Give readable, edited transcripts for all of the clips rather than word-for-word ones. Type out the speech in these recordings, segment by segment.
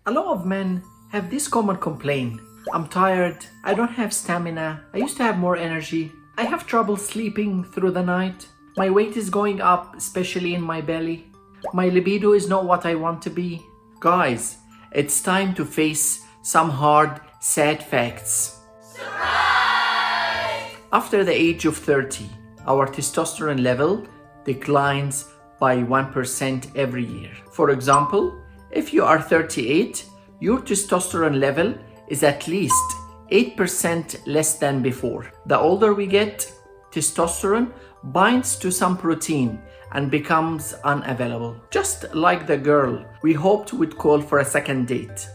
A lot of men have this common complaint. I'm tired, I don't have stamina, I used to have more energy, I have trouble sleeping through the night, my weight is going up, especially in my belly, my libido is not what I want to be. Guys, it's time to face some hard, sad facts. Surprise! After the age of 30, our testosterone level declines by 1% every year. For example, if you are 38, your testosterone level is at least 8% less than before. The older we get, testosterone binds to some protein and becomes unavailable. Just like the girl we hoped would call for a second date.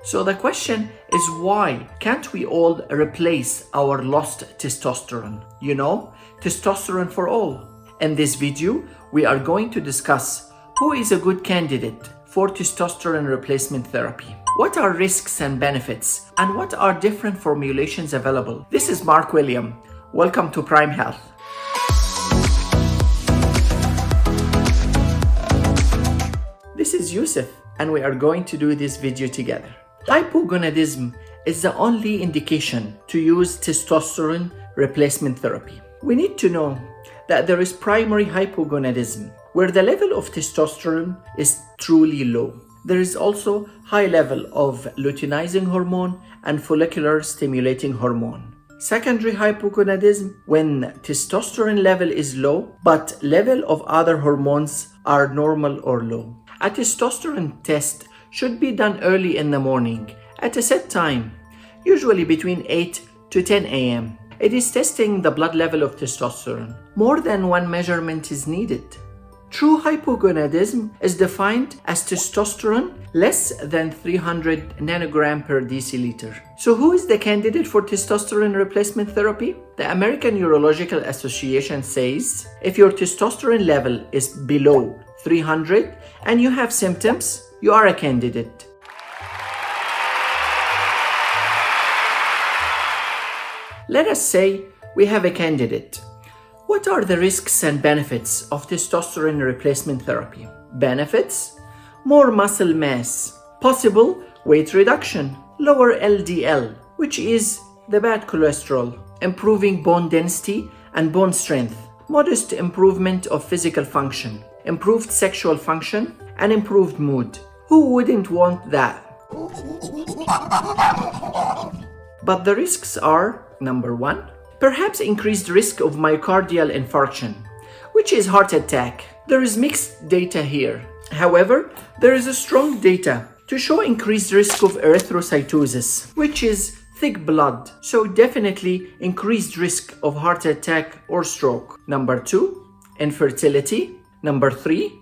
So the question is, why can't we all replace our lost testosterone? You know, testosterone for all. In this video, we are going to discuss who is a good candidate for testosterone replacement therapy. What are risks and benefits, and what are different formulations available? This is Mark William. Welcome to Prime Health. This is Yusuf, and we are going to do this video together. Hypogonadism is the only indication to use testosterone replacement therapy. We need to know that there is primary hypogonadism, where the level of testosterone is truly low. There is also high level of luteinizing hormone and follicular stimulating hormone. Secondary hypogonadism, when testosterone level is low, but level of other hormones are normal or low. A testosterone test should be done early in the morning at a set time, usually between 8 to 10 a.m. It is testing the blood level of testosterone. More than one measurement is needed. True hypogonadism is defined as testosterone less than 300 nanogram per deciliter. So who is the candidate for testosterone replacement therapy? The American Urological Association says if your testosterone level is below 300 and you have symptoms, you are a candidate. Let us say we have a candidate. What are the risks and benefits of testosterone replacement therapy? Benefits: more muscle mass, possible weight reduction, lower LDL, which is the bad cholesterol, improving bone density and bone strength, modest improvement of physical function, improved sexual function, and improved mood. Who wouldn't want that? But the risks are: number 1, perhaps increased risk of myocardial infarction, which is heart attack. There is mixed data here. However, there is a strong data to show increased risk of erythrocytosis, which is thick blood, so definitely increased risk of heart attack or stroke. Number 2, infertility. Number 3,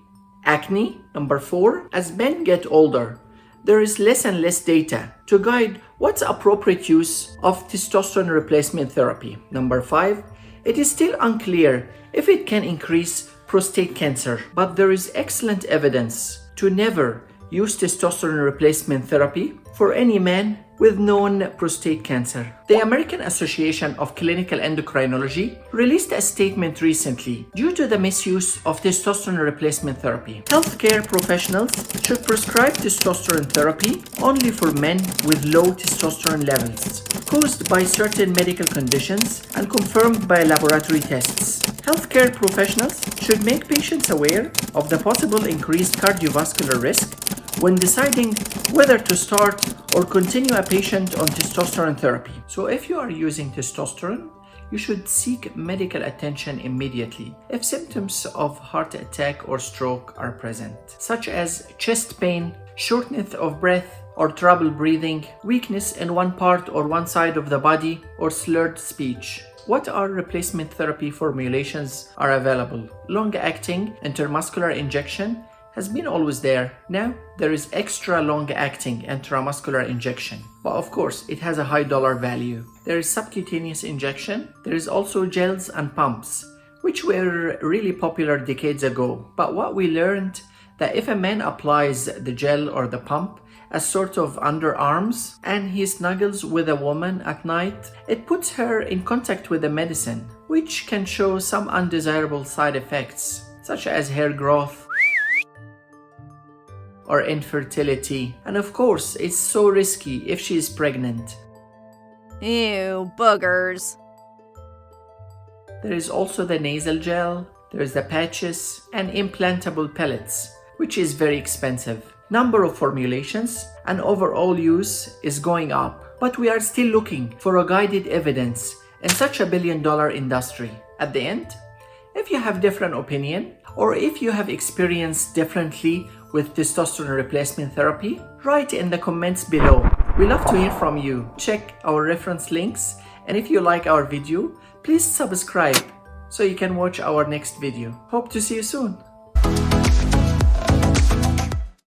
acne. Number 4, as men get older, there is less and less data to guide what's appropriate use of testosterone replacement therapy. Number 5, it is still unclear if it can increase prostate cancer, but there is excellent evidence to never use testosterone replacement therapy for any man with known prostate cancer. The American Association of Clinical Endocrinology released a statement recently due to the misuse of testosterone replacement therapy. Healthcare professionals should prescribe testosterone therapy only for men with low testosterone levels caused by certain medical conditions and confirmed by laboratory tests. Healthcare professionals should make patients aware of the possible increased cardiovascular risk when deciding whether to start or continue a patient on testosterone therapy. So if you are using testosterone, you should seek medical attention immediately if symptoms of heart attack or stroke are present, such as chest pain, shortness of breath or trouble breathing, weakness in one part or one side of the body, or slurred speech. What are replacement therapy formulations are available? Long-acting intramuscular injection has been always there. Now there is extra long-acting intramuscular injection, but of course it has a high dollar value. There is subcutaneous injection. There is also gels and pumps, which were really popular decades ago. But what we learned, that if a man applies the gel or the pump as sort of underarms and he snuggles with a woman at night, it puts her in contact with the medicine, which can show some undesirable side effects such as hair growth, or infertility. And of course, it's so risky if she is pregnant. Ew, boogers. There is also the nasal gel, there is the patches, and implantable pellets, which is very expensive. Number of formulations and overall use is going up, but we are still looking for a guided evidence in such a billion-dollar industry. At the end, if you have different opinion, or if you have experienced differently with testosterone replacement therapy, write in the comments below. We love to hear from you. Check our reference links, and if you like our video, please subscribe so you can watch our next video. Hope to see you soon.